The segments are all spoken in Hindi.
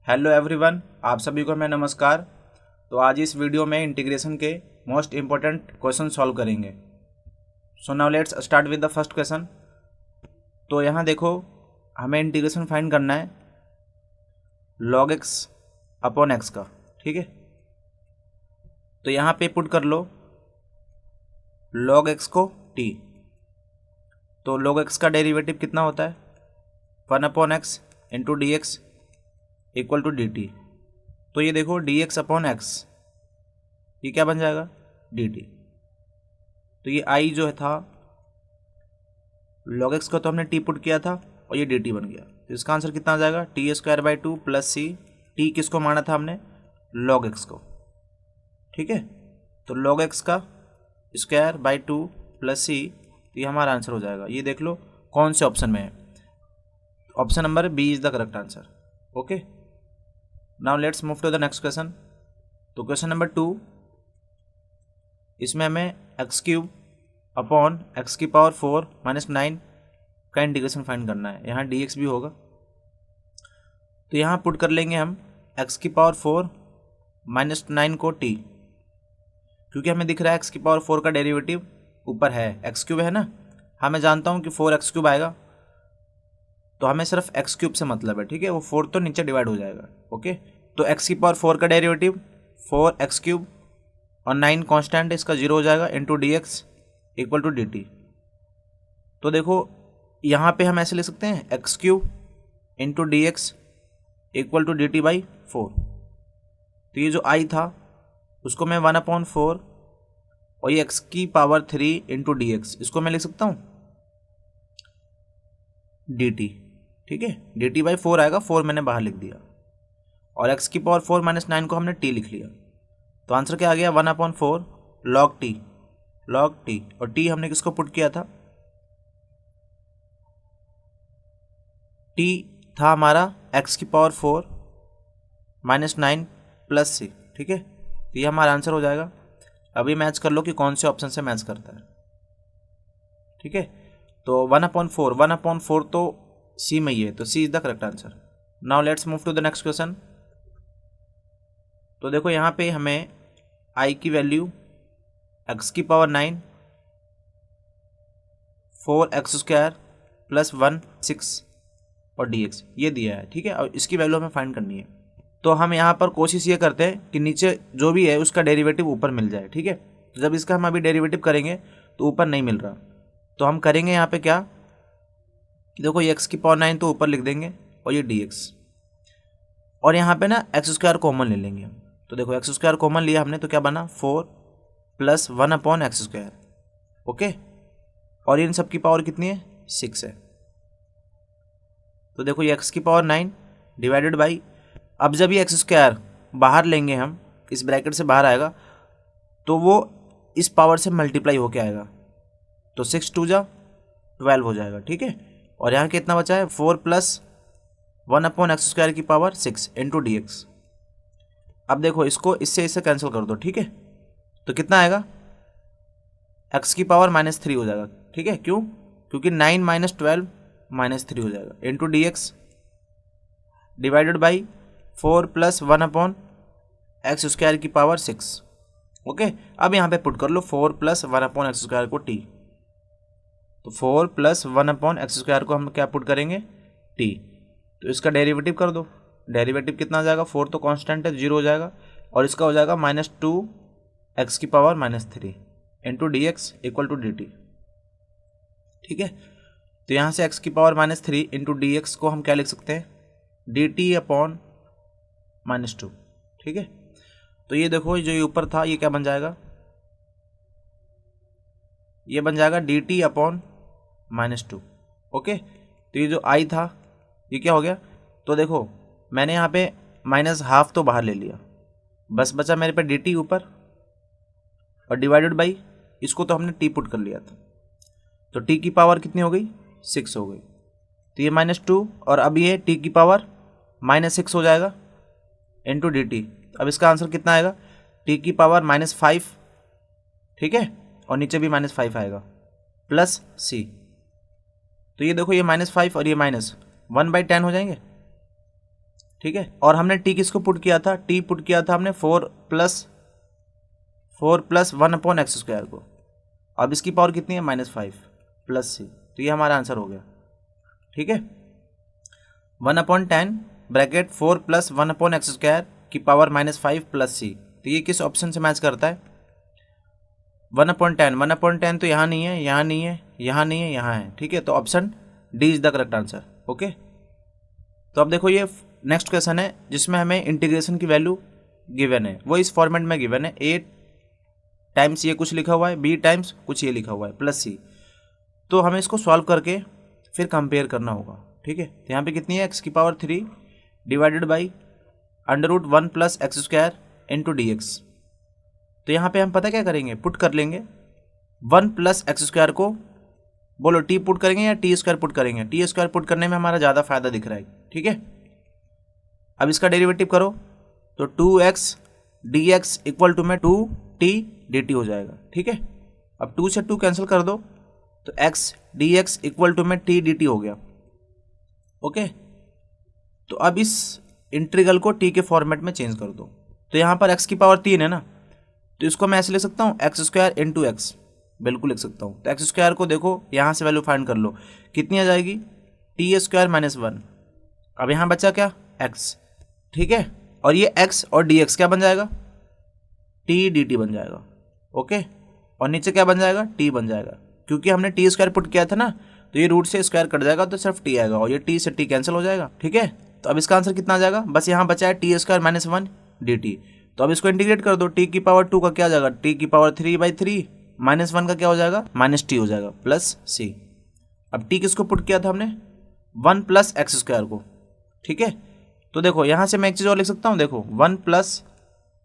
हेलो एवरीवन, आप सभी को मैं नमस्कार। तो आज इस वीडियो में इंटीग्रेशन के मोस्ट इम्पोर्टेंट क्वेश्चन सॉल्व करेंगे। सो now let's start with the first question. तो यहाँ देखो, हमें इंटीग्रेशन फाइंड करना है log x अपॉन एक्स का, ठीक है। तो यहाँ पे पुट कर लो log x को t। तो log x का डेरिवेटिव कितना होता है 1 upon x into d x equal to d t. तो ये देखो dx अपॉन एक्स, ये क्या बन जाएगा dt। तो ये i जो है था log x को तो हमने t पुट किया था और ये dt बन गया। तो इसका आंसर कितना आ जाएगा t square by 2 plus c. t किसको माना था हमने log x को, ठीक है। तो log x का स्क्वायर बाई 2 प्लस सी, तो ये हमारा आंसर हो जाएगा। ये देख लो कौन से ऑप्शन में है, option number B is the correct answer. Okay, now let's move to the next question. तो क्वेश्चन नंबर 2, इसमें हमें एक्स क्यूब अपॉन एक्स की पावर 4 माइनस 9 का इंटीग्रेशन फाइंड करना है। यहाँ डी एक्स भी होगा, तो यहाँ पुट कर लेंगे हम एक्स की पावर 4 माइनस 9 को टी, क्योंकि हमें दिख रहा है एक्स की पावर 4 का डेरिवेटिव ऊपर है, एक्स क्यूब है ना। हाँ, मैं जानता हूँ कि 4 एक्स क्यूब आएगा, तो हमें सिर्फ एक्स क्यूब से मतलब है, ठीक है। वो 4 तो नीचे डिवाइड हो जाएगा। ओके, तो एक्स की पावर 4 का डेरिवेटिव 4 एक्स क्यूब और 9 कांस्टेंट, इसका 0 हो जाएगा into d x equal to d t. तो देखो यहाँ पे हम ऐसे लिख सकते हैं x cube into d x equal to d t by 4। तो ये जो आई था उसको मैं 1/4 और ये एक्स की पावर 3 इंटू डी एक्स, इसको मैं लिख सकता हूँ डी टी, ठीक है। डी टी बाई 4 आएगा, 4 मैंने बाहर लिख दिया, और एक्स की पावर 4 माइनस 9 को हमने टी लिख लिया। तो आंसर क्या आ गया 1/4 लॉग टी, लॉग टी। और टी हमने किसको पुट किया था, टी था हमारा एक्स की पावर 4 माइनस 9 प्लस सी, ठीक है। तो ये हमारा आंसर हो जाएगा। अभी मैच कर लो कि कौन से ऑप्शन से मैच करता है, ठीक है। तो 1/4 तो सी में ही है, तो C is the correct answer. Now let's move to the next question. तो देखो यहाँ पे हमें आई की वैल्यू एक्स की पावर 9 4 एक्स स्क्वायर प्लस 1 6 और डी एक्स ये दिया है, ठीक है। और इसकी वैल्यू हमें फाइंड करनी है। तो हम यहाँ पर कोशिश ये करते हैं कि नीचे जो भी है उसका डेरिवेटिव ऊपर मिल जाए, ठीक है। तो जब इसका हम अभी डेरिवेटिव करेंगे तो ऊपर नहीं मिल रहा, तो हम करेंगे यहाँ पे क्या, देखो ये एक्स की पावर 9 तो ऊपर लिख देंगे और ये डी एक्स, और यहाँ पे ना एक्स स्क्वायर कॉमन ले लेंगे हम। तो देखो एक्स स्क्वायर कॉमन लिया हमने, तो क्या बना 4 प्लस 1/x स्क्वायर। ओके, और इन सब की पावर कितनी है 6 है। तो देखो ये एक्स की पावर 9 डिवाइडेड बाई, अब जब ये एक्स स्क्वायर बाहर लेंगे हम, इस ब्रैकेट से बाहर आएगा, तो वो इस पावर से मल्टीप्लाई होके आएगा, तो 6 2 जा 12 हो जाएगा, ठीक है। और यहाँ कितना बचा है 4 प्लस 1/x स्क्वायर की पावर 6 इंटू डी एक्स। अब देखो इसको इससे कैंसिल कर दो, ठीक है। तो कितना आएगा x की पावर -3 हो जाएगा, ठीक है। क्यों, क्योंकि 9 माइनस 12 -3 हो जाएगा into d x divided by 4 plus 1/x square की पावर 6। ओके, अब यहाँ पे पुट कर लो 4 प्लस 1/x स्क्वायर को t। तो 4 प्लस 1/x स्क्वायर को हम क्या पुट करेंगे t। तो इसका डेरिवेटिव कर दो, डेरिवेटिव कितना आ जाएगा 4 तो कांस्टेंट है 0 हो जाएगा, और इसका हो जाएगा -2 एक्स की power -3 into d x equal to d t, ठीक है। तो यहाँ से एक्स की पावर -3 इंटू डी एक्स को हम क्या लिख सकते हैं डी टी अपॉन -2, ठीक है। तो ये देखो जो ये ऊपर था ये क्या बन जाएगा, ये बन जाएगा डी टी अपॉन -2। ओके, तो ये जो आई था ये क्या हो गया, तो देखो मैंने यहाँ पे -½ तो बाहर ले लिया, बस बचा मेरे पे डी टी ऊपर, और डिवाइडेड बाई इसको तो हमने टी पुट कर लिया था, तो टी की पावर कितनी हो गई 6 हो गई। तो ये -2 और अब ये टी की पावर -6 हो जाएगा इंटू डी टी। अब इसका आंसर कितना आएगा टी की पावर -5, ठीक है, और नीचे भी -5 आएगा प्लस सी। तो ये देखो ये -5 और ये -1/10 हो जाएंगे, ठीक है। और हमने टी किसको पुट किया था, टी पुट किया था हमने 4 प्लस 1/x² को। अब इसकी पावर कितनी है, -5 प्लस सी, तो ये हमारा आंसर हो गया। ठीक है, 1/10 ब्रैकेट 4 प्लस 1/x² की पावर -5 प्लस सी, तो ये किस ऑप्शन से मैच करता है, 1/10 तो यहाँ नहीं है, यहाँ नहीं है, यहाँ नहीं है, यहाँ है। ठीक है, तो option D is the correct answer. Okay, तो अब देखो ये नेक्स्ट क्वेश्चन है जिसमें हमें इंटीग्रेशन की वैल्यू गिवन है, वो इस फॉर्मेट में गिवन है, a टाइम्स ये कुछ लिखा हुआ है, b टाइम्स कुछ ये लिखा हुआ है प्लस सी। तो हमें इसको सॉल्व करके फिर कंपेयर करना होगा। ठीक है, तो यहाँ पे कितनी है, x³ divided by √1 + x² into dx। तो यहाँ पे हम पता क्या करेंगे, पुट कर लेंगे 1 + x² को, बोलो t पुट करेंगे या t² पुट करेंगे, t² पुट करने में हमारा ज़्यादा फायदा दिख रहा है। ठीक है, अब इसका डेरिवेटिव करो तो 2x dx इक्वल टू में 2t dt हो जाएगा। ठीक है, अब 2 से 2 कैंसिल कर दो तो x dx इक्वल टू में t dt हो गया। ओके, तो अब इस इंटीग्रल को t के फॉर्मेट में चेंज कर दो। तो यहाँ पर x की पावर 3 है ना, तो इसको मैं ऐसे लिख सकता हूँ x² इंटू x, बिल्कुल लिख सकता हूँ। तो x² को देखो यहाँ से वैल्यू फाइंड कर लो, कितनी आ जाएगी, t² - 1। अब यहाँ बचा क्या, x। ठीक है, और ये x और dx क्या बन जाएगा, t dt बन जाएगा। ओके, और नीचे क्या बन जाएगा, t बन जाएगा, क्योंकि हमने t² पुट किया था ना, तो ये रूट से स्क्वायर कट जाएगा तो सिर्फ t आएगा, और ये t से t कैंसिल हो जाएगा। ठीक है, तो अब इसका आंसर कितना आ जाएगा, बस यहाँ बचा है t² - 1 dt। तो अब इसको इंटीग्रेट कर दो, t की पावर 2 का क्या हो जाएगा, t की पावर 3/3 -1 का क्या हो जाएगा, -t हो जाएगा प्लस c। अब t किसको पुट किया था हमने, 1 + x² को। ठीक है, तो देखो यहाँ से मैं एक चीज़ और लिख सकता हूँ, देखो 1 +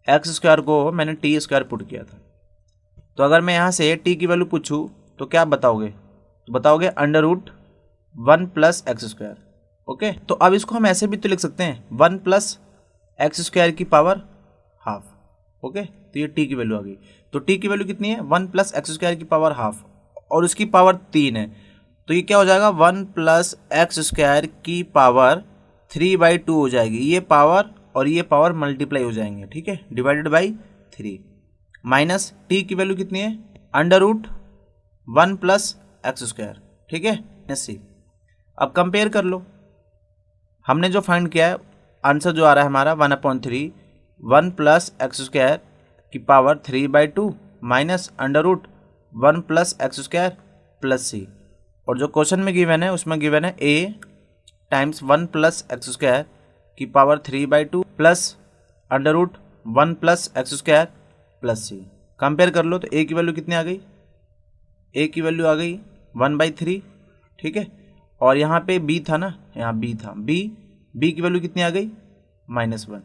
x² को मैंने t² पुट किया था। तो अगर मैं यहाँ से t की वैल्यू पूछूँ तो क्या बताओगे, तो बताओगे √1 + x²। ओके, तो अब इसको हम ऐसे भी तो लिख सकते हैं 1 + x² की पावर ½ ओके, तो ये t की वैल्यू आ गई। तो t की वैल्यू कितनी है, 1 + x² की पावर ½ और उसकी पावर 3 है, तो ये क्या हो जाएगा, 1 + x² की पावर 3/2 हो जाएगी। ये पावर और ये पावर मल्टीप्लाई हो जाएंगे। ठीक है, डिवाइडेड बाई 3 माइनस t की वैल्यू कितनी है, √1 + x²। ठीक है, c। अब कंपेयर कर लो, हमने जो फाइंड किया है आंसर जो आ रहा है हमारा 1/3 1 + x² की power 3/2 minus √1 + x² plus c। और जो क्वेश्चन में गिवन है उसमें गिवन है a टाइम्स 1 + x² की power 3/2 plus √1 + x² plus c। Compare कर लो तो a की वैल्यू कितनी आ गई, a की वैल्यू आ गई 1/3। ठीक है, और यहाँ पे b था ना, यहाँ b था, b की वैल्यू कितनी आ गई, -1,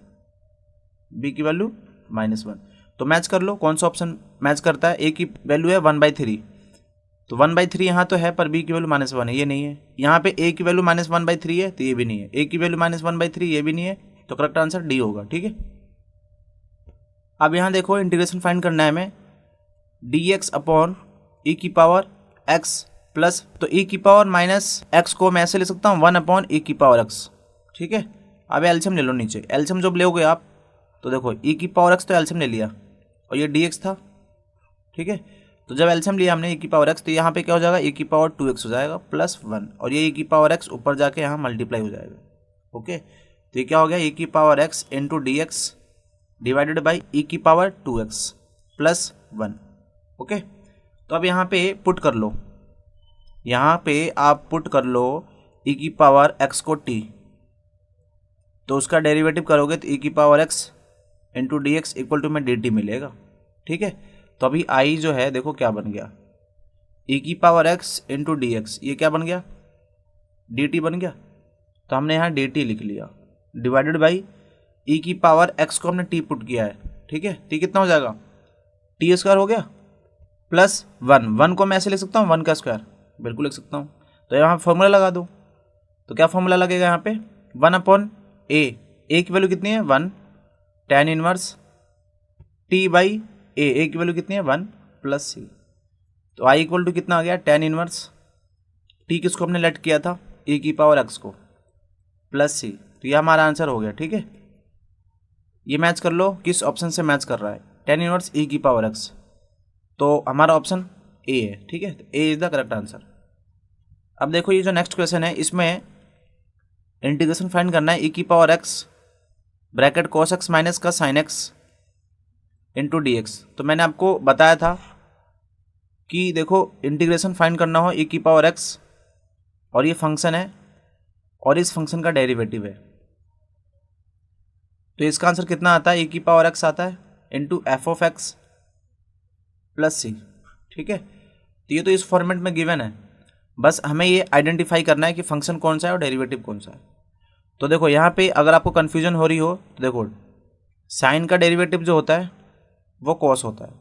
b की वैल्यू -1। तो मैच कर लो कौन सा ऑप्शन मैच करता है, a की वैल्यू है 1/3, तो 1/3 यहाँ तो है पर b की वैल्यू -1 है, ये नहीं है। यहाँ पे a की वैल्यू -1/3 है तो ये भी नहीं है, a की वैल्यू -1/3 ये भी नहीं है, तो करेक्ट आंसर डी होगा। ठीक है, अब यहाँ देखो इंटीग्रेशन फाइंड करना है हमें, dx अपॉन e की पावर x प्लस, तो e की पावर -x को मैं ऐसे ले सकता हूँ 1/e की पावर x। ठीक है, अब एलसीएम ले लो नीचे, एलसीएम जब लोगे आप तो देखो e की पावर x तो एलसीएम ले लिया और ये dx था। ठीक है, तो जब एलसीएम लिया हमने e की पावर x तो यहाँ पे क्या हो जाएगा, e की पावर 2x हो जाएगा प्लस 1, और ये e की पावर x ऊपर जाके यहाँ मल्टीप्लाई हो जाएगा। ओके, तो ये क्या हो गया, e की power x into dx divided by e की पावर 2x प्लस 1। ओके, तो अब यहाँ पे पुट कर लो, यहाँ पे आप पुट कर लो e की पावर x को t, तो उसका डेरिवेटिव करोगे तो e की power x into dx equal to में dt मिलेगा। ठीक है, तो अभी i जो है देखो क्या बन गया, e की पावर x इंटू dx, ये क्या बन गया, dt बन गया। तो हमने यहाँ dt लिख लिया डिवाइडेड बाई e की पावर x को हमने t पुट किया है। ठीक है, t कितना हो जाएगा, t² हो गया प्लस 1 को मैं ऐसे लिख सकता हूँ 1 का स्क्वायर, बिल्कुल लिख सकता हूँ। तो यहाँ फॉर्मूला लगा दो, तो क्या फॉर्मूला लगेगा यहाँ पे, 1/a, a की वैल्यू कितनी है 1 tan इनवर्स t/a, a की वैल्यू कितनी है 1 प्लस c। तो i इक्वल टू कितना आ गया, tan इनवर्स t किसको हमने लेट किया था, e की पावर x को प्लस c। तो ये हमारा आंसर हो गया। ठीक है, ये मैच कर लो किस ऑप्शन से मैच कर रहा है, tan इनवर्स e की पावर x, तो हमारा ऑप्शन ए है। ठीक है, तो A is the correct answer. अब देखो ये जो नेक्स्ट क्वेश्चन है, इसमें इंटीग्रेशन फाइंड करना है e की power x bracket cos x minus का sin x into d x. तो मैंने आपको बताया था कि देखो इंटीग्रेशन फाइंड करना हो e की पावर x और ये फंक्शन है और इस फंक्शन का डेरिवेटिव है, तो इसका आंसर कितना आता है, e की पावर x आता है into f of x plus c. ठीक है, तो ये तो इस फॉर्मेट में गिवन है, बस हमें ये आइडेंटिफाई करना है कि फंक्शन कौन सा है और डेरिवेटिव कौन सा है। तो देखो यहाँ पे अगर आपको कन्फ्यूजन हो रही हो तो देखो साइन का डेरिवेटिव जो होता है वो कॉस होता है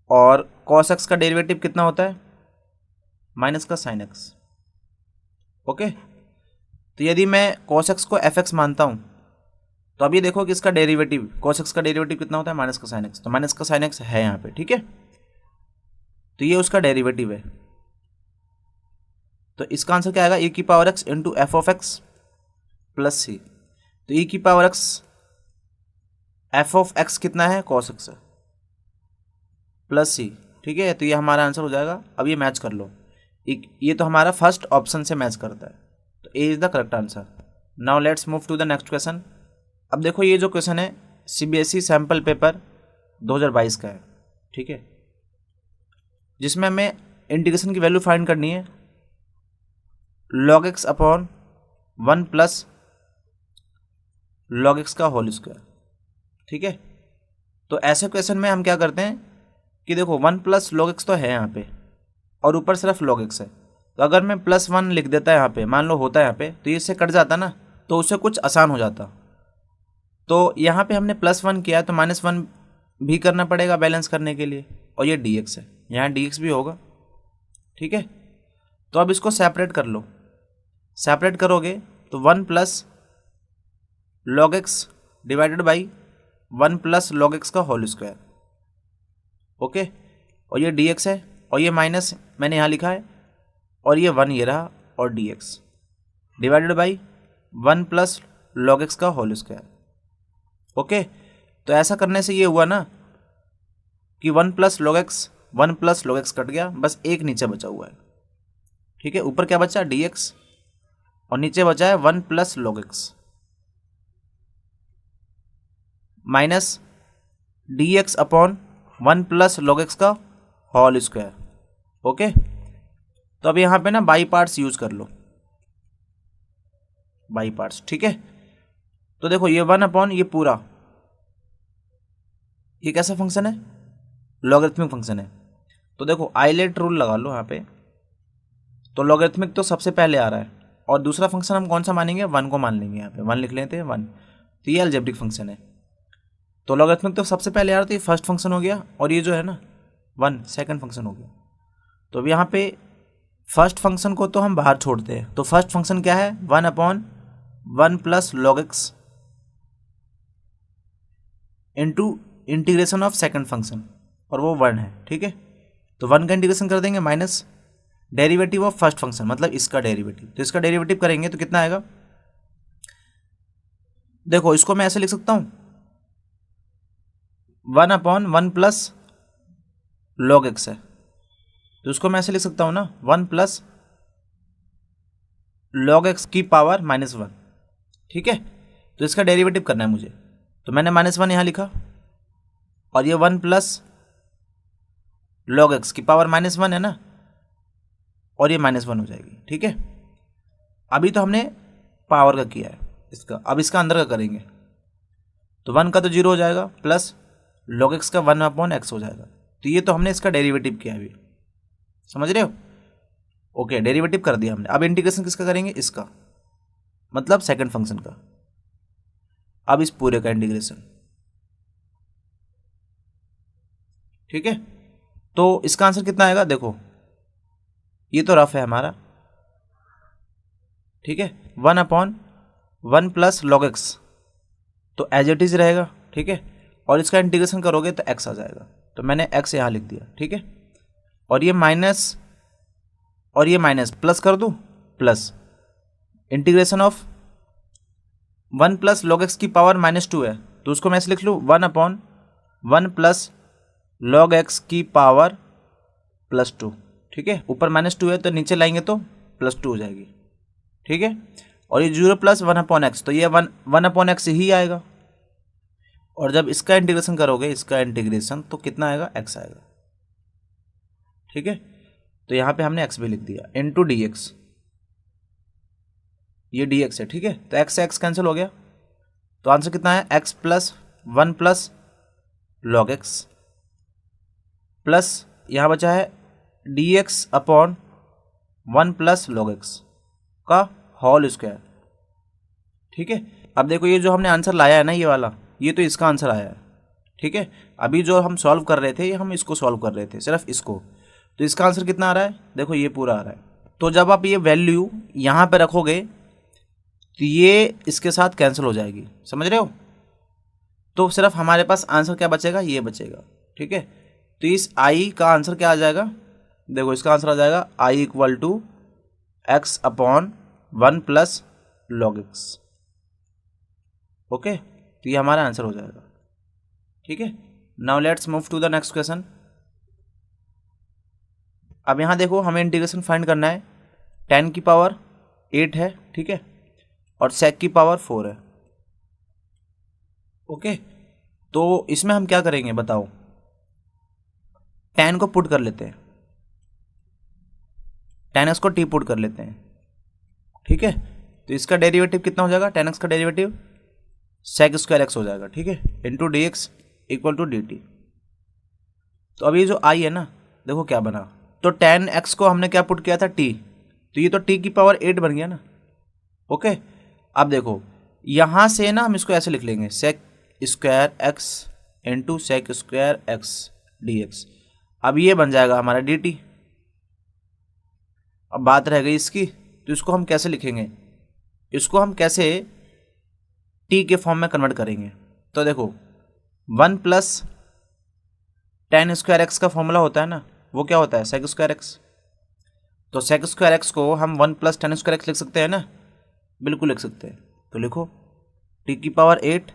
और कॉस एक्स का डेरिवेटिव कितना होता है, माइनस का साइन एक्स। ओके, तो यदि मैं कॉस एक्स को एफ एक्स मानता हूँ तो अभी देखो कि इसका डेरिवेटिव कॉस एक्स का डेरिवेटिव कितना होता है, माइनस का साइन एक्स, तो माइनस का साइन एक्स है यहाँ पे। ठीक है, तो ये उसका डेरिवेटिव है, तो इसका आंसर क्या आएगा, e की power x into f of x plus c. तो e की power x f of x कितना है, कॉस एक्स है प्लस सी। ठीक है, तो ये हमारा आंसर हो जाएगा। अब ये मैच कर लो, ये तो हमारा फर्स्ट ऑप्शन से मैच करता है, तो A is the correct answer. Now let's move to the next question. अब देखो ये जो क्वेश्चन है CBSE सैम्पल पेपर 2022 का है। ठीक है, जिसमें हमें इंटीग्रेशन की वैल्यू फाइंड करनी है log x upon 1 plus log x का होल स्क्वायर। ठीक है, तो ऐसे क्वेश्चन में हम क्या करते हैं कि देखो 1 प्लस log x तो है यहाँ पे और ऊपर सिर्फ log x है, तो अगर मैं +1 लिख देता यहाँ पे, मान लो होता है यहाँ पे, तो ये इससे कट जाता ना, तो उससे कुछ आसान हो जाता। तो यहाँ पे हमने +1 किया है तो -1 भी करना पड़ेगा बैलेंस करने के लिए, और ये dx है, यहाँ dx भी होगा। ठीक है, तो अब इसको सेपरेट कर लो, सेपरेट करोगे तो 1 plus log x divided by 1 plus log x का होल स्क्वायर। ओके, और ये dx है और ये माइनस मैंने यहाँ लिखा है और ये 1 ये रहा और dx divided by 1 plus log x का होल स्क्वायर। ओके, तो ऐसा करने से ये हुआ ना कि 1 प्लस log x कट गया, बस एक नीचे बचा हुआ है। ठीक है, ऊपर क्या बचा, dx, और नीचे बचा है 1 plus log x minus dx upon 1 plus log x का होल स्क्वायर। ओके, तो अब यहाँ पे ना बाई पार्ट्स यूज कर लो, बाई पार्ट्स। ठीक है, तो देखो ये 1 अपॉन ये पूरा, ये कैसा फंक्शन है, लॉगरिथमिक फंक्शन है। तो देखो आइलेट रूल लगा लो यहाँ पे, तो लॉगरिथमिक तो सबसे पहले आ रहा है और दूसरा फंक्शन हम कौन सा मानेंगे, 1 को मान लेंगे, यहाँ पे 1 लिख लेते हैं 1। तो ये अलजेब्रिक फंक्शन है, तो लॉगरिथमिक तो सबसे पहले आ रहा था, ये फर्स्ट फंक्शन हो गया, और ये जो है ना 1 सेकंड फंक्शन हो गया। तो अब यहाँ पे फर्स्ट फंक्शन को तो हम बाहर छोड़ते हैं, तो फर्स्ट फंक्शन क्या है, 1 upon 1 plus log x into integration of second function, और वो 1 है। ठीक है, तो 1 का इंटीग्रेशन कर देंगे minus derivative of first function, मतलब इसका डेरिवेटिव, तो इसका डेरिवेटिव करेंगे तो कितना आएगा, देखो इसको मैं ऐसे लिख सकता हूँ 1 अपॉन 1 प्लस log x है, तो उसको मैं ऐसे लिख सकता हूँ ना 1 प्लस log x की पावर -1। ठीक है, तो इसका डेरिवेटिव करना है मुझे, तो मैंने -1 यहाँ लिखा, और ये 1 प्लस log x की पावर -1 है ना, और ये -1 हो जाएगी। ठीक है, अभी तो हमने पावर का किया है इसका, अब इसका अंदर का करेंगे, तो 1 का तो 0 हो जाएगा, प्लस log x का 1 अपॉन x हो जाएगा। तो ये तो हमने इसका डेरिवेटिव किया अभी, समझ रहे हो। ओके, डेरिवेटिव कर दिया हमने, अब इंटीग्रेशन किसका करेंगे, इसका, मतलब सेकंड फंक्शन का। अब इस पूरे का इंटीग्रेशन। ठीक है, तो इसका आंसर कितना आएगा, देखो ये तो रफ है हमारा। ठीक है, 1 अपॉन 1 प्लस log x, तो एज इट इज रहेगा। ठीक है, और इसका इंटीग्रेशन करोगे तो x आ जाएगा, तो मैंने x यहाँ लिख दिया। ठीक है, और ये माइनस और ये माइनस प्लस कर दूँ, plus, integration of 1 plus log x की पावर -2 है, तो उसको मैं ऐसे लिख लूँ 1/1 प्लस लॉग एक्स की पावर +2। ठीक है, ऊपर -2 है तो नीचे लाएंगे तो +2 हो जाएगी। ठीक है, और ये 0 + 1/x, तो ये 1/x ही आएगा। और जब इसका इंटीग्रेशन करोगे, इसका इंटीग्रेशन, तो कितना आएगा, x आएगा। ठीक है, तो यहाँ पे हमने x भी लिख दिया इनटू dx, ये dx है। ठीक है, तो x से x कैंसिल हो गया, तो आंसर कितना है, x + 1 plus log x plus यहाँ बचा है dx/1 प्लस लॉग एक्स का होल स्क्वायर। ठीक है, अब देखो ये जो हमने आंसर लाया है ना, ये वाला, ये तो इसका आंसर आया है। ठीक है, अभी जो हम सॉल्व कर रहे थे, ये हम इसको सॉल्व कर रहे थे, सिर्फ इसको, तो इसका आंसर कितना आ रहा है, देखो ये पूरा आ रहा है। तो जब आप ये वैल्यू यहाँ पे रखोगे तो ये इसके साथ कैंसिल हो जाएगी, समझ रहे हो। तो सिर्फ हमारे पास आंसर क्या बचेगा, ये बचेगा। ठीक है, तो इस i का आंसर क्या आ जाएगा, देखो इसका आंसर आ जाएगा i = x/1 plus log x. Okay, तो ये हमारा आंसर हो जाएगा। ठीक है, now let's move to the next question. अब यहाँ देखो हमें इंटीग्रेशन फाइंड करना है, tan की पावर 8 है। ठीक है, और sec की पावर 4 है। ओके, तो इसमें हम क्या करेंगे बताओ, tan को पुट कर लेते हैं, tan x को t पुट कर लेते हैं। ठीक है, तो इसका डेरिवेटिव कितना हो जाएगा, tan x का डेरिवेटिव sec² x हो जाएगा। ठीक है, इंटू dx = dt। तो अब ये जो i है ना, देखो क्या बना, तो tan x को हमने क्या पुट किया था, t, तो ये तो t की पावर 8 बन गया ना। ओके, अब देखो यहाँ से ना हम इसको ऐसे लिख लेंगे sec² x into sec² x dx। अब ये बन जाएगा हमारा dt। अब बात रह गई इसकी, तो इसको हम कैसे लिखेंगे, इसको हम कैसे t के फॉर्म में कन्वर्ट करेंगे। तो देखो 1 प्लस tan² x का फॉर्मूला होता है ना, वो क्या होता है, sec² x। तो sec² x को हम 1 प्लस tan² x लिख सकते हैं ना, बिल्कुल लिख सकते हैं। तो लिखो t की पावर 8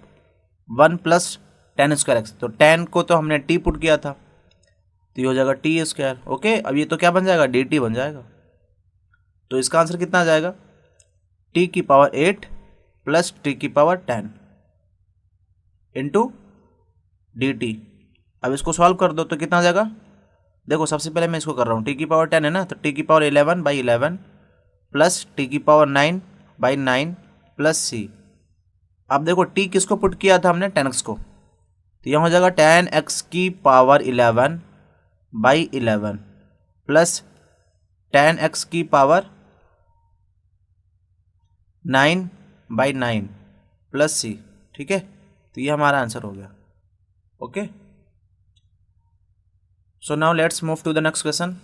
1 प्लस tan² x, तो tan को तो हमने t पुट किया था, तो ये हो जाएगा t²। ओके, अब ये तो क्या बन जाएगा, dt बन जाएगा। तो इसका आंसर कितना आ जाएगा, t की पावर 8 प्लस t की पावर 10 इंटू dt। अब इसको सॉल्व कर दो तो कितना आ जाएगा, देखो सबसे पहले मैं इसको कर रहा हूँ, t की पावर 10 है ना, तो t की पावर 11/11 प्लस t की पावर 9/9 प्लस c। अब देखो t किसको पुट किया था हमने, tan x को, तो यहाँ हो जाएगा tan x की पावर 11/11 प्लस tan x की पावर 9/9 प्लस c। ठीक है, तो ये हमारा आंसर हो गया। Okay, so now let's move to the next question.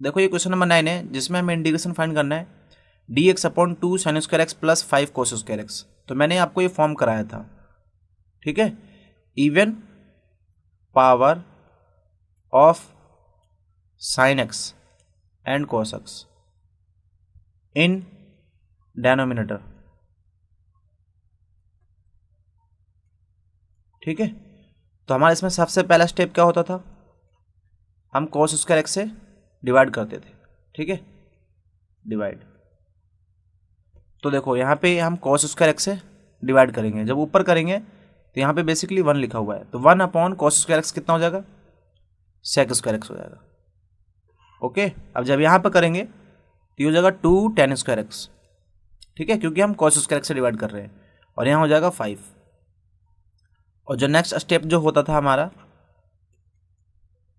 देखो ये क्वेश्चन नंबर 9 है, जिसमें हमें इंटीग्रेशन फाइंड करना है dx/2 sin² x plus 5 cos² x। तो मैंने आपको ये फॉर्म कराया था। ठीक है, even power of sin x and cos x in denominator. ठीक है, तो हमारा इसमें सबसे पहला स्टेप क्या होता था, हम cos² x से डिवाइड करते थे। ठीक है, डिवाइड, तो देखो यहाँ पे हम cos² x से डिवाइड करेंगे, जब ऊपर करेंगे तो यहाँ पे बेसिकली 1 लिखा हुआ है, तो 1/cos² x कितना हो जाएगा, sec² x हो जाएगा। ओके, अब जब यहाँ पे करेंगे तो ये हो जाएगा 2 tan² x। ठीक है, क्योंकि हम cos² x से डिवाइड कर रहे हैं, और यहाँ हो जाएगा 5। और जो नेक्स्ट स्टेप जो होता था हमारा,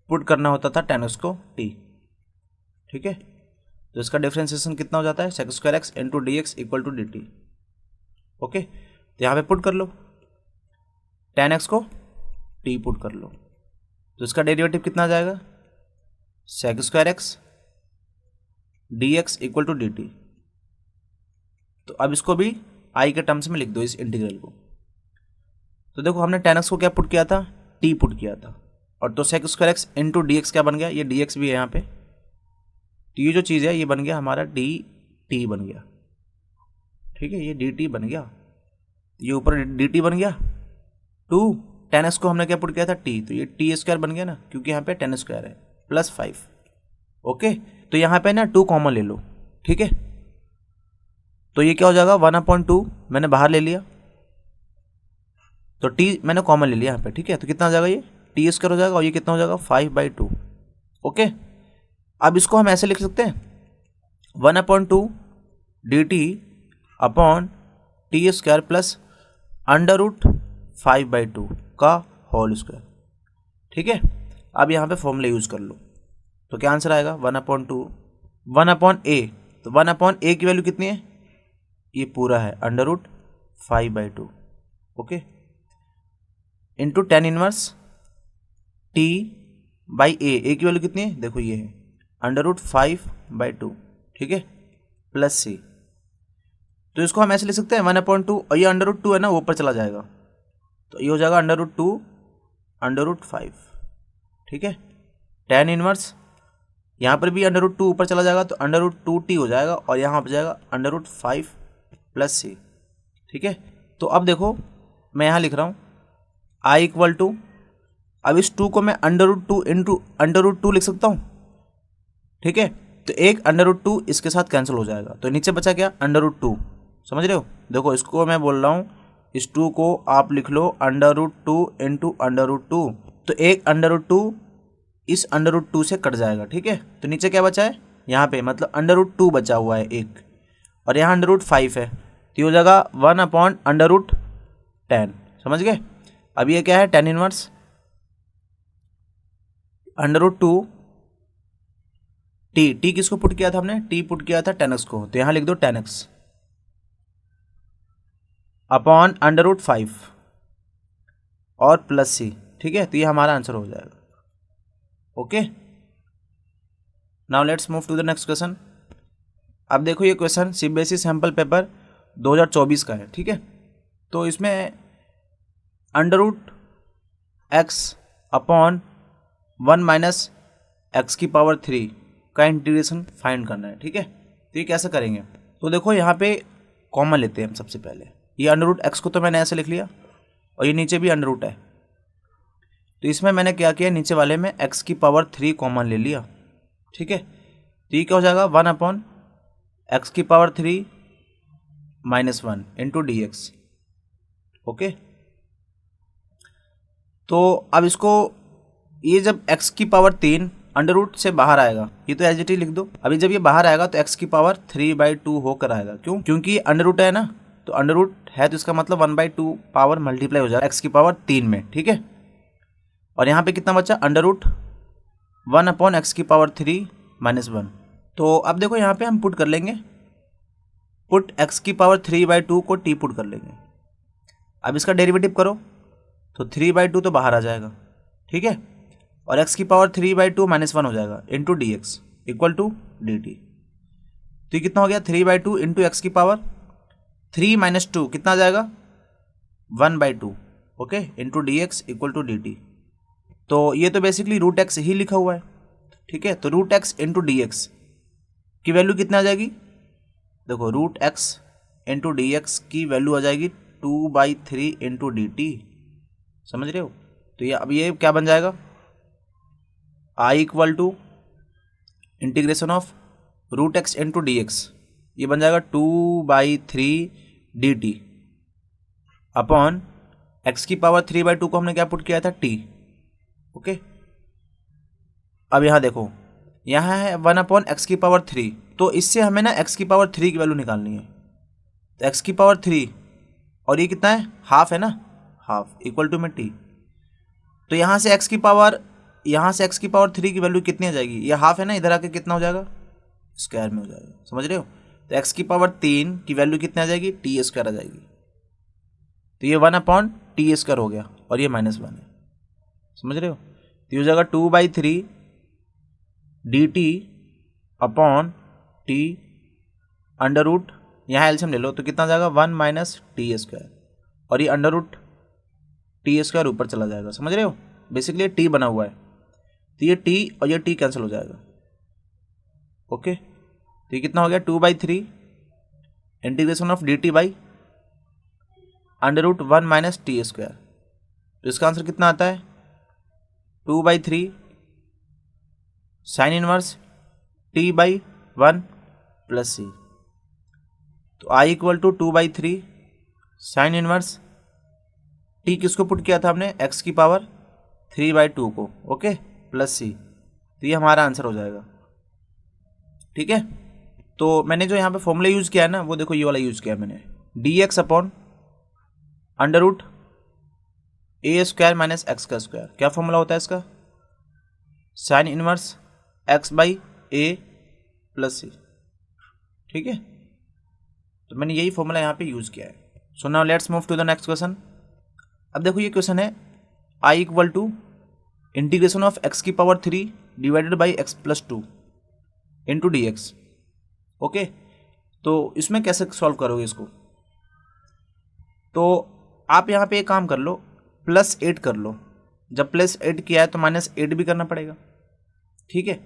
पुट करना होता था tan x को t। ठीक है, तो इसका डिफरेंशिएशन कितना हो जाता है, sec² x into dx = dt। Okay, तो यहाँ पे पुट कर लो, tan x को t पुट कर लो, तो इसका डेरिवेटिव कितना आ जाएगा, sec² x dx = dt। तो अब इसको भी i के टर्म्स में लिख दो, इस इंटीग्रल को। तो देखो हमने tan x को क्या पुट किया था, t पुट किया था, और तो sec² x इंटू dx क्या बन गया, ये dx भी है यहाँ पे, तो ये जो चीज़ है ये बन गया हमारा dt। टी बन गया, ठीक है, ये डी टी बन गया, ये ऊपर डी टी बन गया 2, 10x को हमने क्या पुट किया था टी, तो ये टी स्क्वायर बन गया ना, क्योंकि यहाँ पे 10 स्क्वायर है प्लस 5। ओके, तो यहाँ पे ना 2 कॉमन ले लो, ठीक है, तो ये क्या हो जाएगा 1/2 मैंने बाहर ले लिया, तो t मैंने कॉमन ले लिया यहाँ पे, ठीक है, तो कितना हो जाएगा ये टी स्क्वायर हो जाएगा, और ये कितना हो जाएगा 5/2। ओके, अब इसको हम ऐसे लिख सकते हैं 1/2 dt upon T square plus √5/2 का होल स्क्वायर, ठीक है। अब यहाँ पे फॉर्मूला यूज कर लो, तो क्या आंसर आएगा 1/2 1/a, तो 1/a की वैल्यू कितनी है, ये पूरा है √5/2, okay, into tan inverse t by a की वैल्यू कितनी है, देखो ये है √5/2, ठीक है, प्लस c, तो इसको हम ऐसे लिख सकते हैं 1/2, और ये √2 है ना, वो ऊपर चला जाएगा, तो ये हो जाएगा √2/5, ठीक है, tan इनवर्स यहाँ पर भी √2 ऊपर चला जाएगा, तो √2t हो जाएगा, और यहाँ पर जाएगा √5 प्लस c, ठीक है। तो अब देखो मैं यहाँ लिख रहा हूँ i इक्वल टू, अब इस 2 को मैं √2 इंटू √2 लिख सकता हूँ, ठीक है, तो एक √2 इसके साथ कैंसिल हो जाएगा, तो नीचे बचा क्या √2, समझ रहे हो, देखो इसको मैं बोल रहा हूँ, इस 2 को आप लिख लो √2 इंटू √2, तो एक √2 इस √2 से कट जाएगा, ठीक है, तो नीचे क्या बचा है यहाँ पे, मतलब √2 बचा हुआ है एक, और यहाँ √5 है, तो ये हो जाएगा 1/√10, समझ गए। अब ये क्या है tan इनवर्स √2 टी किसको पुट किया था हमने, टी पुट किया था tan x को, तो यहाँ लिख दो tan x अपॉन √5 और प्लस c, ठीक है, तो ये हमारा आंसर हो जाएगा। Okay, now let's move to the next question. अब देखो ये क्वेश्चन सीबीएसई सैम्पल पेपर 2024 का है, ठीक है, तो इसमें √x अपॉन 1 - x³ का इंटीग्रेशन फाइंड करना है, ठीक है, तो ये कैसे करेंगे, तो देखो यहाँ पे कॉमन लेते हैं हम सबसे पहले, ये √x को तो मैंने ऐसे लिख लिया, और ये नीचे भी √ है, तो इसमें मैंने क्या किया, नीचे वाले में x³ कॉमन ले लिया, ठीक है, तो ये क्या हो जाएगा 1/x³ - 1 इंटू dx। ओके, तो अब इसको, ये जब x³ √ से बाहर आएगा, ये तो एज इट इज लिख दो, अभी जब ये बाहर आएगा तो x³ होकर आएगा, क्यों, क्योंकि ये √ है ना, तो √ है, तो इसका मतलब 1/2 पावर मल्टीप्लाई हो जाएगा x³ में, ठीक है, और यहाँ पे कितना बचा √1/x³ - 1। तो अब देखो यहाँ पे हम पुट कर लेंगे, पुट x³/2 को t पुट कर लेंगे, अब इसका डेरिवेटिव करो, तो 3/2 तो बाहर आ जाएगा, ठीक है, और x³/2 - 1 हो जाएगा into dx equal to dt, तो ये कितना हो गया 3/2 इंटू x³ 3 - 2 कितना आ जाएगा 1/2, okay, into dx equal to dt, तो ये तो बेसिकली √x ही लिखा हुआ है, ठीक है, तो √x इंटू dx की वैल्यू कितना आ जाएगी, देखो √x इंटू dx की वैल्यू आ जाएगी 2/3 इंटू dt, समझ रहे हो, तो ये अब ये क्या बन जाएगा i equal to integration of √x into dx, ये बन जाएगा 2/3 dt अपॉन x³3/2 को हमने क्या पुट किया था t, ओके, अब यहाँ देखो, यहाँ है 1/x³, तो इससे हमें ना x³ की वैल्यू निकालनी है, तो x³ और ये कितना है हाफ है ना, हाफ इक्वल टू में t, तो यहाँ से x³ की वैल्यू कितनी आ जाएगी, ये हाफ है ना, इधर आके कितना हो जाएगा स्क्वायर में हो जाएगा, समझ रहे हो, तो x³ की वैल्यू कितनी आ जाएगी t² आ जाएगी, तो ये 1/t² हो गया, और ये -1 है, समझ रहे हो, तो ये हो जाएगा 2/3 dt अपॉन t √ यहाँ एलसीएम ले लो, तो कितना जाएगा 1 - t², और ये √t² ऊपर चला जाएगा, समझ रहे हो, बेसिकली ये t बना हुआ है, तो ये t और ये t कैंसिल हो जाएगा, ओके, तो ये कितना हो गया 2/3 integration of dt by √1 minus T square. तो इसका आंसर कितना आता है 2/3 sine inverse t/1 plus c. तो i equal to 2/3 sine inverse t किसको पुट किया था हमने x की पावर 3/2 को, ओके, प्लस सी। तो ये हमारा आंसर हो जाएगा। ठीक है, तो मैंने जो यहाँ पे फॉर्मूला यूज़ किया है ना, वो देखो ये वाला यूज़ किया मैंने, dx upon √a² minus x का स्क्वायर। क्या फॉर्मूला होता है इसका? Sine inverse x/a plus c. ठीक है, तो मैंने यही फॉर्मूला यहाँ पे यूज़ किया है। So now let's move to the next question. अब देखो ये क्वेश्चन है i equal to integration of x की power 3 divided by x plus 2 into d x. Okay, तो इसमें कैसे सॉल्व करोगे इसको? तो आप यहाँ पे एक काम कर लो, +8 कर लो। जब +8 किया है तो -8 भी करना पड़ेगा। ठीक है,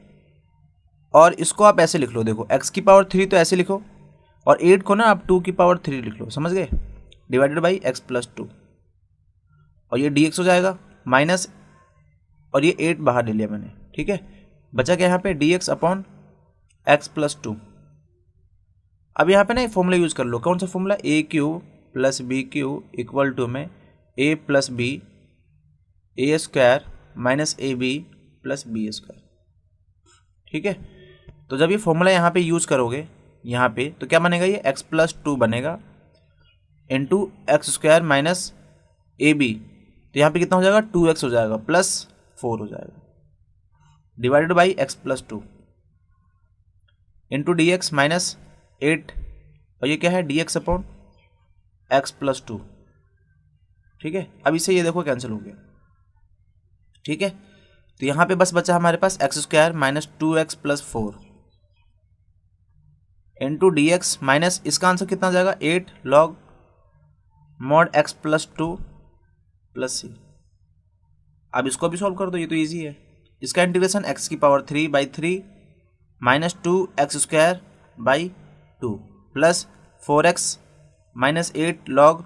और इसको आप ऐसे लिख लो, देखो x की पावर 3 तो ऐसे लिखो, और 8 को ना आप 2 की पावर 3 लिख लो, समझ गए, डिवाइडेड बाई x प्लस 2, और ये dx हो जाएगा माइनस, और ये 8 बाहर ले लिया मैंने। ठीक है, बचा क्या यहाँ पे dx अपॉन x प्लस 2। अब यहाँ पे ना फॉर्मूला यूज़ कर लो। कौन सा formula? a³ plus b³ equal to में a plus b a² minus ab plus b²। ठीक है, तो जब ये फॉर्मूला यहाँ पे यूज़ करोगे यहाँ पे, तो क्या बनेगा? ये x प्लस 2 बनेगा इंटू x² माइनस ab। तो यहाँ पे कितना हो जाएगा? 2x हो जाएगा प्लस 4 हो जाएगा, divided by x plus 2 into dx minus 8, और ये क्या है? dx upon x plus 2। ठीक है, अब इसे ये देखो कैंसिल हो गया। ठीक है, तो यहाँ पे बस बचा हमारे पास x² minus 2x plus 4 into dx minus, इसका आंसर कितना जाएगा? 8 log mod x plus 2 plus c. अब इसको भी सॉल्व कर दो, ये तो ईजी है। इसका इंटीग्रेशन x की power 3/3 minus 2x² by 2 plus 4x minus 8 log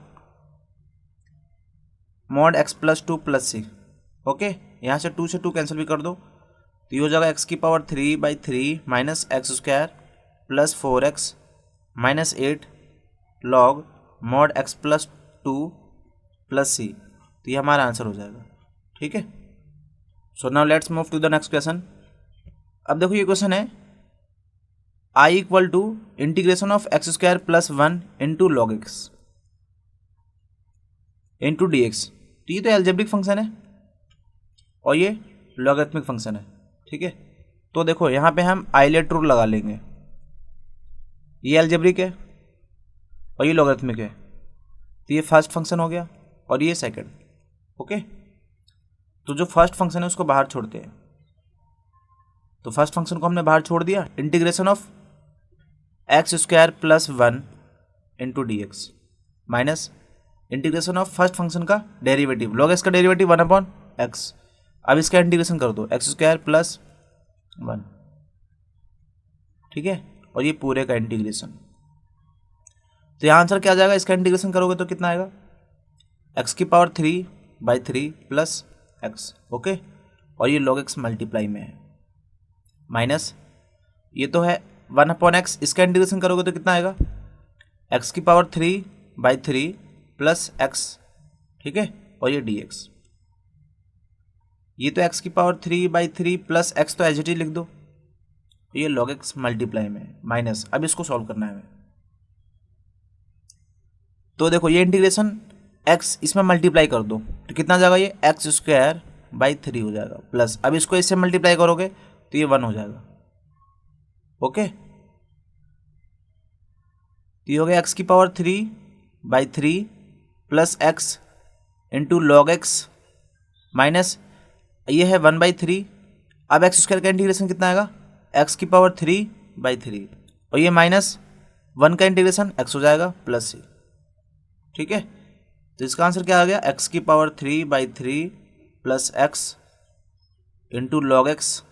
mod x plus 2 plus C. Okay, यहाँ से 2 से 2 कैंसिल भी कर दो, तो ये हो जाएगा x की power 3/3 minus x² plus 4x minus 8 log mod x plus 2 plus c. तो ये हमारा आंसर हो जाएगा। ठीक है, so now let's move to the next question. अब देखो ये क्वेश्चन है i equal to integration of x² plus 1 into log x into d x. तो ये तो एल्जेब्रिक फंक्शन है और ये लॉगरिथमिक फंक्शन है। ठीक है, तो देखो यहाँ पे हम आइलेट रूल लगा लेंगे। ये एल्जेब्रिक है और ये लॉगरिथमिक है, तो ये फर्स्ट फंक्शन हो गया और ये सेकंड। ओके, तो जो फर्स्ट फंक्शन है उसको बाहर छोड़ते हैं। तो फर्स्ट फंक्शन को हमने बाहर छोड़ दिया, integration of x² plus 1 into d x minus integration of first function का डेरिवेटिव, लॉग x का डेरिवेटिव 1/x। अब इसका इंटीग्रेशन कर दो, x² प्लस 1। ठीक है, और ये पूरे का इंटीग्रेशन। तो यहाँ आंसर क्या आ जाएगा? इसका इंटीग्रेशन करोगे तो कितना आएगा? x की पावर 3/3 प्लस x। ओके, और ये log x मल्टीप्लाई में है माइनस, ये तो है 1/x। इसका इंटीग्रेशन करोगे तो कितना आएगा? x की पावर 3/3 प्लस x। ठीक है, और ये dx, ये तो x की पावर 3/3 प्लस x तो एज इट इज लिख दो, ये log x मल्टीप्लाई में है माइनस। अब इसको सॉल्व करना है हमें। तो देखो ये इंटीग्रेशन x इसमें मल्टीप्लाई कर दो तो कितना जाएगा? ये x²/3 हो जाएगा प्लस, अब इसको इससे मल्टीप्लाई करोगे तो ये 1 हो जाएगा। ओके, तो ये हो गया x की power 3/3 plus x into log x minus, ये है 1/3। अब x² का इंटीग्रेशन कितना आएगा? x की पावर 3/3 और ये माइनस 1 का इंटीग्रेशन x हो जाएगा प्लस c। ठीक है, तो इसका आंसर क्या आ गया? x की power 3/3 plus x into log x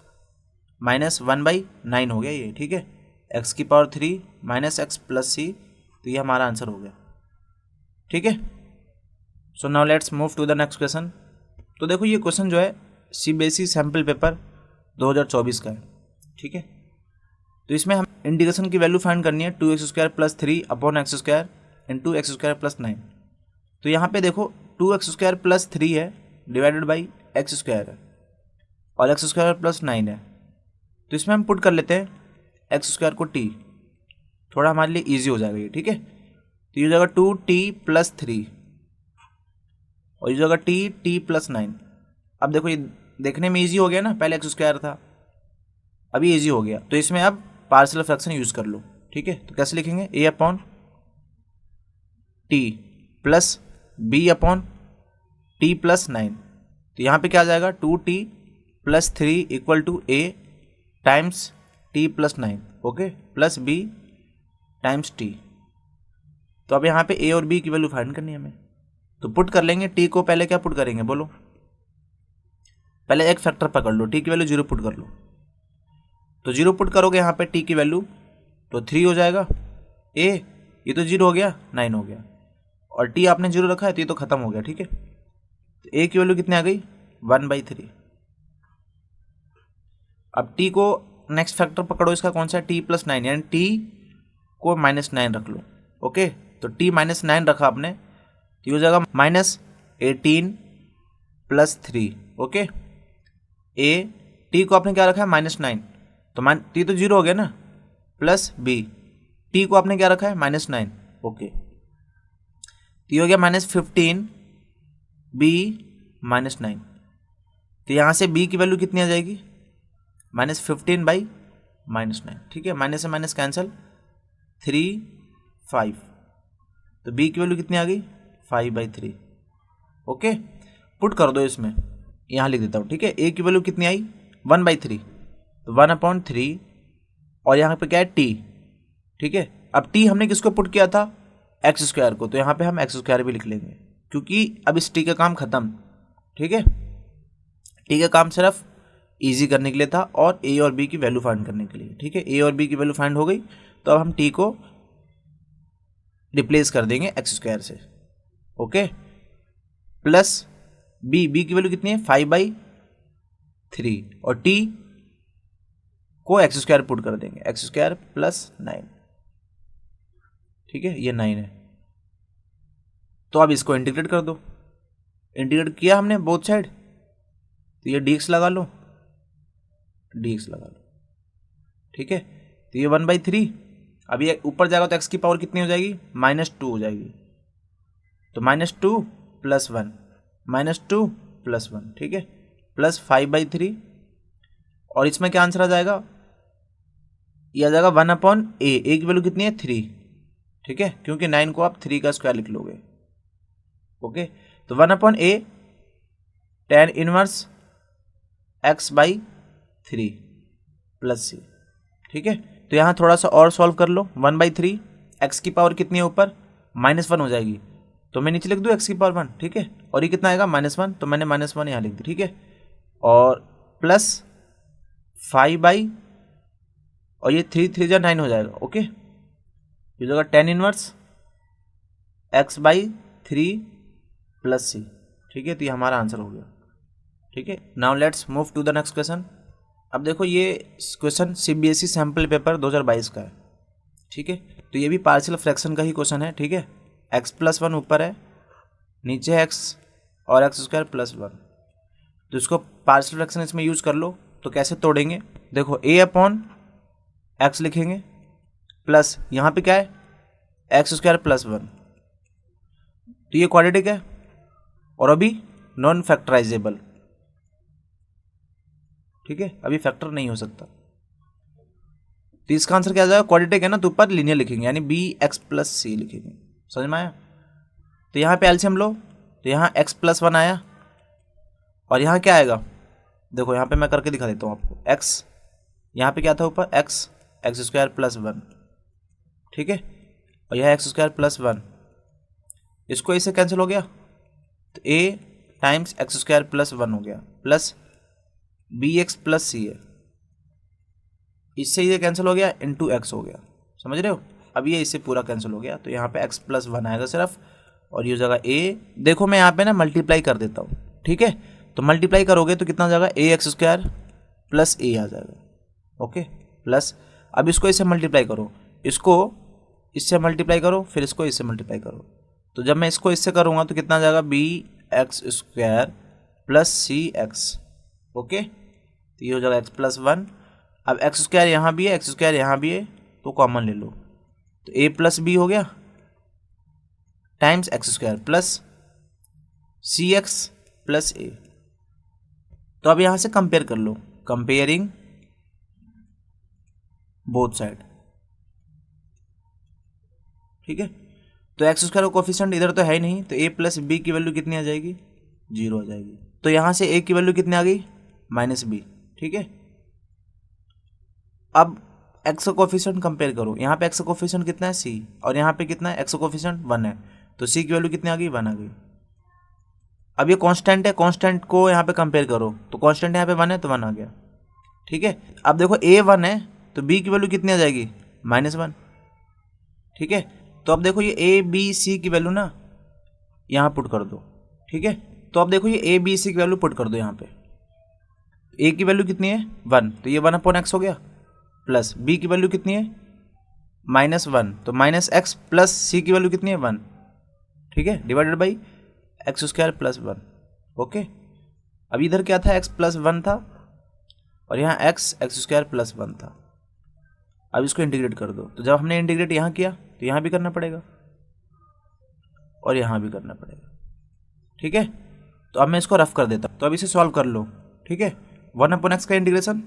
minus 1/9 हो गया ये। ठीक है, x की power 3 minus x plus c, तो तो ये हमारा आंसर हो गया। ठीक है, so now let's move to the next question. तो देखो ये क्वेश्चन जो है सीबीएसई सैम्पल पेपर 2024 का है। ठीक है, तो इसमें हम इंटीग्रेशन की वैल्यू फाइंड करनी है 2x² + 3 upon x² into x² + 9। तो यहाँ पे देखो 2x² + 3 है डिवाइडेड बाई x² है और x² + 9 है। तो इसमें हम पुट कर लेते हैं x² को t, थोड़ा हमारे लिए इजी हो जाएगा ये। ठीक है, तो ये हो जाएगा 2t + 3 और ये हो जाएगा t + 9। अब देखो ये देखने में इजी हो गया ना, पहले x² था, अभी इजी हो गया। तो इसमें अब पार्शियल फ्रैक्शन यूज़ कर लो। ठीक है, तो कैसे लिखेंगे a upon t plus b upon t + 9। तो यहाँ पे क्या आ जाएगा 2t + 3 = a times t + 9, okay, plus b times t। तो अब यहाँ पे a और b की वैल्यू फाइंड करनी है हमें, तो पुट कर लेंगे। t को पहले क्या पुट करेंगे बोलो, पहले एक फैक्टर पकड़ लो, t की वैल्यू 0 पुट कर लो। तो 0 पुट करोगे यहाँ पे t की वैल्यू तो 3 हो जाएगा, a ये तो 0 हो गया, 9 हो गया, और t आपने 0 रखा है तो ये तो खत्म हो गया। ठीक है, तो a की वैल्यू कितनी आ गई 1/3। अब t को नेक्स्ट फैक्टर पकड़ो, इसका कौन सा है t + 9, यानी t को -9 रख लो। ओके, तो t -9 रखा आपने तो ये हो जाएगा -18 + 3। ओके, a t को आपने क्या रखा है -9, तो t तो 0 हो गया ना, प्लस b t को आपने क्या रखा है -9। ओके, तो ये हो गया -15 b -9। तो यहाँ से b की वैल्यू कितनी आ जाएगी -15/-9। ठीक है, माइनस से माइनस कैंसिल, 3 5। तो b की वैल्यू कितनी आ गई 5/3। ओके, पुट कर दो इसमें, यहाँ लिख देता हूँ। ठीक है, a की वैल्यू कितनी आई 1/3, तो 1/3 और यहाँ पे क्या है t। ठीक है, अब t हमने किसको पुट किया था x² को, तो यहाँ पे हम x² भी लिख लेंगे क्योंकि अब इस t का काम खत्म। ठीक है, t का काम सिर्फ इजी करने के लिए था और a और b की वैल्यू फाइंड करने के लिए। ठीक है, a और b की वैल्यू फाइंड हो गई, तो अब हम t को रिप्लेस कर देंगे x² से। ओके, प्लस b की वैल्यू कितनी है 5/3 और t को x² पुट कर देंगे, x² + 9। ठीक है, ये 9 है। तो अब इसको इंटीग्रेट कर दो, इंटीग्रेट किया हमने बोथ साइड, तो ये dx लगा लो, dx लगा लो। ठीक है, तो ये 1/3, अब ये ऊपर जाएगा तो x की पावर कितनी हो जाएगी -2 हो जाएगी, तो -2 + 1 -2 + 1। ठीक है, प्लस 5/3 और इसमें क्या आंसर आ जाएगा, ये आ जाएगा 1/a। a की वैल्यू कितनी है 3। ठीक है, क्योंकि 9 को आप 3 का स्क्वायर लिख लोगे। ओके, तो 1/a tan inverse x/3 plus c। ठीक है, तो यहाँ थोड़ा सा और सॉल्व कर लो, 1/3 x की पावर कितनी है ऊपर -1 हो जाएगी, तो मैं नीचे लिख दूँ x की पावर 1। ठीक है, और ये कितना आएगा -1, तो मैंने -1 यहाँ लिख दी। ठीक है, और प्लस 5 और ये 3 3 जा 9 हो जाएगा। ओके, ये जगह tan inverse x/3 plus c। ठीक है, तो ये हमारा आंसर हो गया। ठीक है, now let's move to the next question. अब देखो ये क्वेश्चन सीबीएसई सैम्पल पेपर 2022 का है। ठीक है, तो ये भी पार्शियल फ्रैक्शन का ही क्वेश्चन है। ठीक है, x + 1 ऊपर है, नीचे x और x² + 1, तो इसको पार्शियल फ्रैक्शन इसमें यूज कर लो। तो कैसे तोड़ेंगे, देखो a/x लिखेंगे, प्लस यहाँ पे क्या है x² + 1, तो ये क्वाड्रेटिक है और अभी नॉन फैक्टराइजेबल। ठीक है, अभी फैक्टर नहीं हो सकता, तो इसका आंसर क्या आ जाएगा, क्वाड्रेटिक है ना, तो ऊपर लीनियर लिखेंगे, यानी bx + c लिखेंगे। समझ में आया, तो यहाँ पे एलसीएम लो, तो यहाँ x + 1 आया और यहाँ क्या आएगा, देखो यहाँ पे मैं करके दिखा देता हूँ आपको। x यहाँ पे क्या था ऊपर x² + 1। ठीक है, और यह x² + 1, इसको इससे कैंसिल हो गया, तो a टाइम्स x² + 1 हो गया, प्लस bx + c है, इससे ये कैंसिल हो गया, इंटू x हो गया। समझ रहे हो, अब ये इससे पूरा कैंसिल हो गया, तो यहाँ पे x+1 आएगा सिर्फ, और ये हो जाएगा a। देखो मैं यहाँ पे ना मल्टीप्लाई कर देता हूँ, ठीक है। तो मल्टीप्लाई करोगे तो कितना हो जाएगा, ax² प्लस a आ जाएगा। ओके, प्लस अब इसको इससे मल्टीप्लाई करो, इसको इससे मल्टीप्लाई करो, फिर इसको इससे मल्टीप्लाई करो। तो जब मैं इसको इससे करूँगा तो कितना आ जाएगा, bx² प्लस cx। ओके, तो ये हो जाएगा x+1। अब x² यहाँ भी है, x² यहाँ भी है, तो कॉमन ले लो, तो a प्लस b हो गया times x² plus cx plus a। तो अब यहाँ से कंपेयर कर लो, कंपेयरिंग बोथ साइड, ठीक है। तो x² का कोफिशिएंट इधर तो है ही नहीं, तो a प्लस b की वैल्यू कितनी आ जाएगी, 0 आ जाएगी। तो यहाँ से a की वैल्यू कितनी आ गई, -b, ठीक है। अब x का कोफिशिएंट कंपेयर करो, यहाँ पे x का कोफिशिएंट कितना है, c, और यहाँ पे कितना है, x का कोफिशिएंट 1 है, तो c की वैल्यू कितनी आ गई, 1 आ गई। अब ये कांस्टेंट है, कांस्टेंट को यहाँ पे कंपेयर करो, तो कांस्टेंट यहाँ पे 1 है, तो 1 आ गया, ठीक है। अब देखो a 1 है, तो b की वैल्यू कितनी आ जाएगी, -1, ठीक है। तो अब देखो ये a b c की वैल्यू ना यहाँ पुट कर दो, ठीक है। तो अब देखो ये a b c की वैल्यू पुट कर दो यहाँ पे, a की वैल्यू कितनी है, 1, तो ये 1/x हो गया, प्लस b की वैल्यू कितनी है, -1, तो -x प्लस c की वैल्यू कितनी है, 1, ठीक है, divided by x² plus 1। Okay, अब इधर क्या था, x+1 था, और यहाँ x² प्लस 1 था। अब इसको इंटीग्रेट कर दो, तो जब हमने इंटीग्रेट यहाँ किया तो यहाँ भी करना पड़ेगा और यहाँ भी करना पड़ेगा, ठीक है। तो अब मैं इसको रफ कर देता हूँ, तो अब इसे सॉल्व कर लो, ठीक है। 1/x का इंटीग्रेशन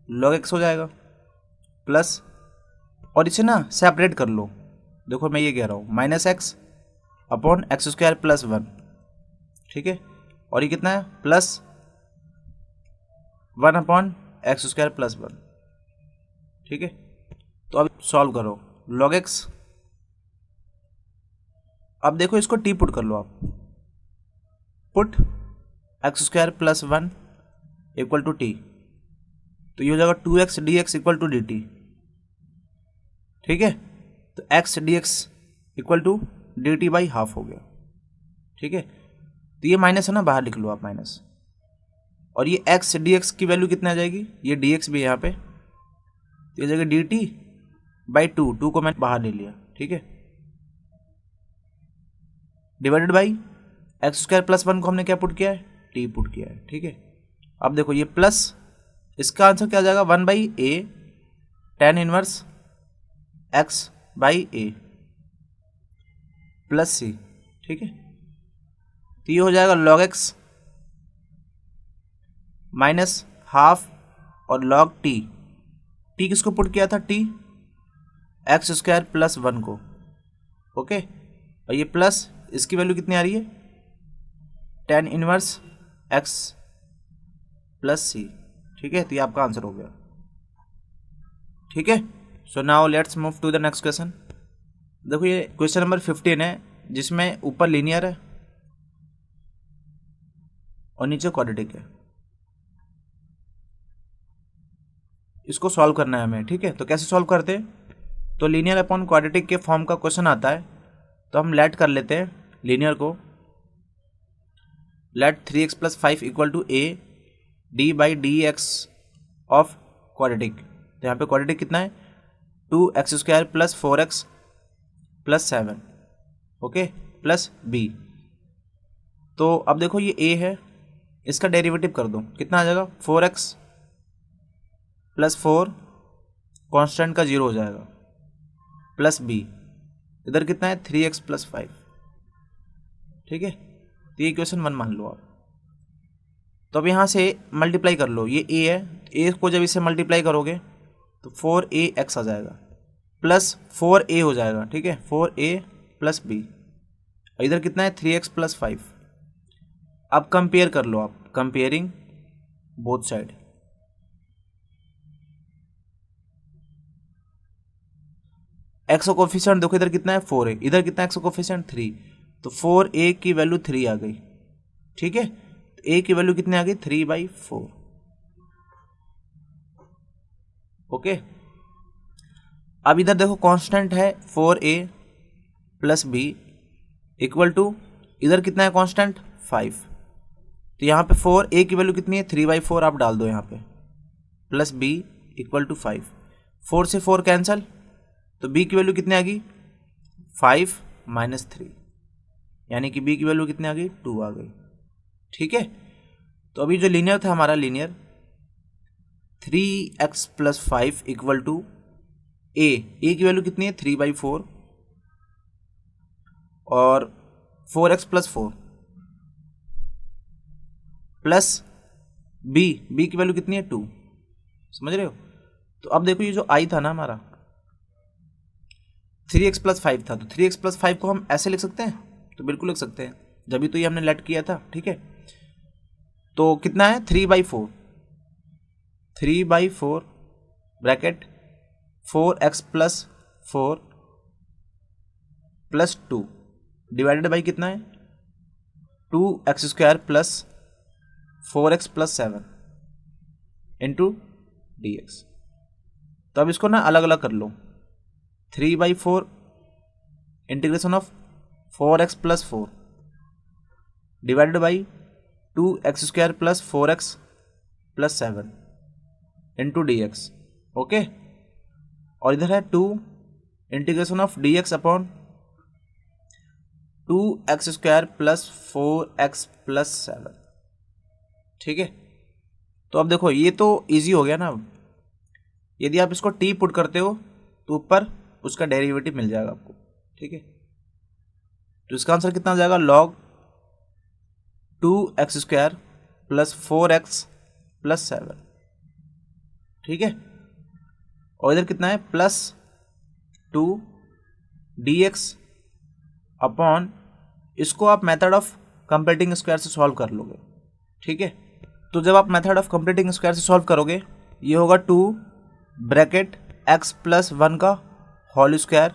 log x हो जाएगा, प्लस, और इसे ना सेपरेट कर लो, देखो मैं ये कह रहा हूँ -x/x² प्लस 1, ठीक है। और ये कितना है, प्लस 1/x² प्लस 1, ठीक है। तो अब सॉल्व करो, log x, अब देखो इसको t पुट कर लो आप, put x² plus 1 equal to t, तो ये हो जाएगा 2x dx equal to dt, ठीक है। तो x dx equal to dt by half हो गया, ठीक है। तो ये माइनस है ना, बाहर लिख लो आप माइनस, और ये x dx की वैल्यू कितनी आ जाएगी, ये dx भी यहाँ पे, तो ये जगह dt बाई 2 को मैंने बाहर ले लिया, ठीक है, डिवाइडेड बाई x² प्लस 1 को हमने क्या पुट किया है, t पुट किया है, ठीक है। अब देखो ये प्लस, इसका आंसर क्या आ जाएगा, 1/a tan inverse x by a plus c, ठीक है। तो ये हो जाएगा log x माइनस हाफ और log t, t किसको पुट किया था, t x² प्लस 1 को, ओके। और ये प्लस, इसकी वैल्यू कितनी आ रही है, tan inverse x plus c, ठीक है। तो ये आपका आंसर हो गया, ठीक है। So now let's move to the next question. देखो ये क्वेश्चन नंबर 15 है, जिसमें ऊपर लीनियर है और नीचे क्वाड्रेटिक है। इसको सॉल्व करना है हमें, ठीक है। तो कैसे सॉल्व करते हैं, तो लीनियर अपॉन क्वाड्रेटिक के फॉर्म का क्वेश्चन आता है, तो हम लेट कर लेते हैं लीनियर को, let 3x plus 5 equal to a d by dx of quadratic. तो यहाँ पे क्वाड्रेटिक कितना है, 2x² plus 4x plus 7, okay, plus b। तो अब देखो ये a है, इसका डेरिवेटिव कर दो, कितना आ जाएगा, 4x प्लस 4 कांस्टेंट का 0 हो जाएगा, प्लस b, इधर कितना है, 3x प्लस 5, ठीक है। तो ये क्वेश्चन 1 मान लो आप। तो अब यहाँ से मल्टीप्लाई कर लो, ये a है, a को जब इससे मल्टीप्लाई करोगे तो 4ax आ जाएगा, प्लस 4a हो जाएगा, ठीक है, 4a प्लस b, इधर कितना है, 3x प्लस 5। अब कंपेयर कर लो आप, कंपेयरिंग बोथ साइड, x का कोफिशिएंट देखो, इधर कितना है, 4 है, इधर कितना है x का कोफिशिएंट, 3, तो 4a की वैल्यू 3 आ गई, ठीक है। तो a की वैल्यू कितनी आ गई, 3/4, ओके। अब इधर देखो कांस्टेंट है 4a plus B equal to, इधर कितना है कांस्टेंट 5, तो यहाँ पे 4a की वैल्यू कितनी है 3/4 आप डाल दो यहाँ पे, प्लस b इक्वल टू 5, 4 से 4 कैंसिल, तो b की वैल्यू कितनी आ गई 5 माइनस 3, यानी कि b की वैल्यू कितनी आ गई 2 आ गई। ठीक है, तो अभी जो लीनियर था हमारा linear 3x plus 5 equal to a की वैल्यू कितनी है 3/4 और 4x प्लस 4 प्लस b की वैल्यू कितनी है 2, समझ रहे हो। तो अब देखो ये जो i था ना हमारा 3x प्लस 5 था, तो 3x प्लस 5 को हम ऐसे लिख सकते हैं, तो बिल्कुल लिख सकते हैं, जब भी तो ये हमने लेट किया था। ठीक है, तो कितना है 3/4 bracket 4x plus 4 plus 2 divided by कितना है 2x² plus 4x plus 7 into dx। तो अब इसको ना अलग अलग कर लो, 3/4 integration of 4x plus 4 divided by 2x² plus 4x plus 7 into dx। Okay, और इधर है 2 integration of dx upon 2x² plus 4x plus 7। ठीक है, तो अब देखो ये तो इजी हो गया ना। यदि आप इसको t पुट करते हो तो ऊपर उसका डेरिवेटिव मिल जाएगा आपको। ठीक है, तो इसका आंसर कितना आ जाएगा log 2x² plus 4x plus 7। ठीक है, और इधर कितना है प्लस 2 dx अपॉन, इसको आप मेथड ऑफ कंप्लीटिंग स्क्वायर से सॉल्व कर लोगे। ठीक है, तो जब आप मेथड ऑफ कंप्लीटिंग स्क्वायर से सॉल्व करोगे ये होगा 2 ब्रैकेट x प्लस 1 का होल स्क्वायर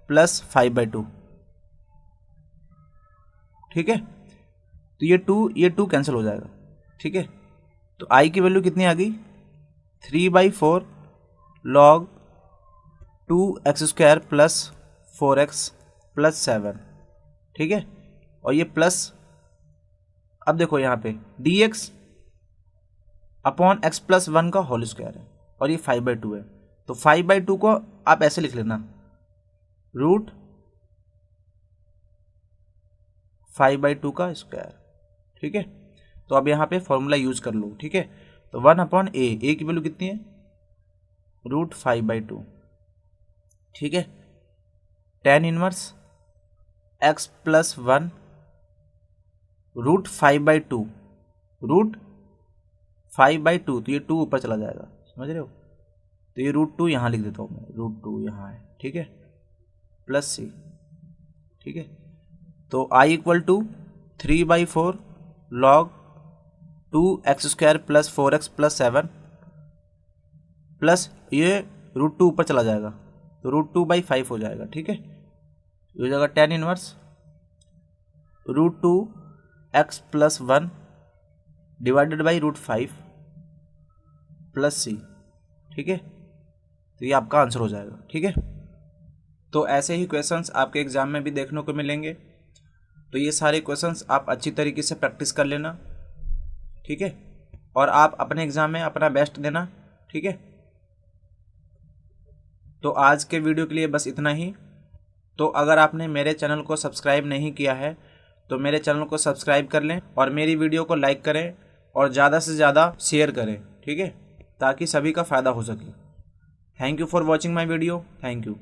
प्लस 5/2। ठीक है, तो ये 2 कैंसिल हो जाएगा। ठीक है, तो i की वैल्यू कितनी आ गई 3/4 log 2x² plus 4x plus 7। ठीक है, और ये प्लस, अब देखो यहाँ पे dx अपॉन x प्लस 1 का होल स्क्वायर है और ये 5/2 है, तो 5/2 को आप ऐसे लिख लेना रूट 5/2 का स्क्वायर। ठीक है, तो अब यहाँ पे फॉर्मूला यूज कर लो। ठीक है, तो 1 अपॉन a की वैल्यू कितनी है रूट 5/2। ठीक है, tan inverse x plus 1 root 5/2 तो ये 2 ऊपर चला जाएगा, समझ रहे हो। तो ये रूट 2 यहाँ लिख देता हूँ मैं, रूट 2 यहाँ है। ठीक है, प्लस c। ठीक है, तो i equal to 3/4 log 2x² plus 4x plus 7 प्लस ये रूट 2 ऊपर चला जाएगा तो रूट 2/5 हो जाएगा। ठीक है, ये हो जाएगा tan inverse root 2x plus 1 divided by root 5 plus c। ठीक है, तो ये आपका आंसर हो जाएगा। ठीक है, तो ऐसे ही क्वेश्चंस आपके एग्जाम में भी देखने को मिलेंगे, तो ये सारे क्वेश्चंस आप अच्छी तरीके से प्रैक्टिस कर लेना। ठीक है, और आप अपने एग्जाम में अपना बेस्ट देना। ठीक है, तो आज के वीडियो के लिए बस इतना ही। तो अगर आपने मेरे चैनल को सब्सक्राइब नहीं किया है तो मेरे चैनल को सब्सक्राइब कर लें और मेरी वीडियो को लाइक करें और ज़्यादा से ज़्यादा शेयर करें। ठीक है, ताकि सभी का फ़ायदा हो सके। Thank you for watching my video. Thank you.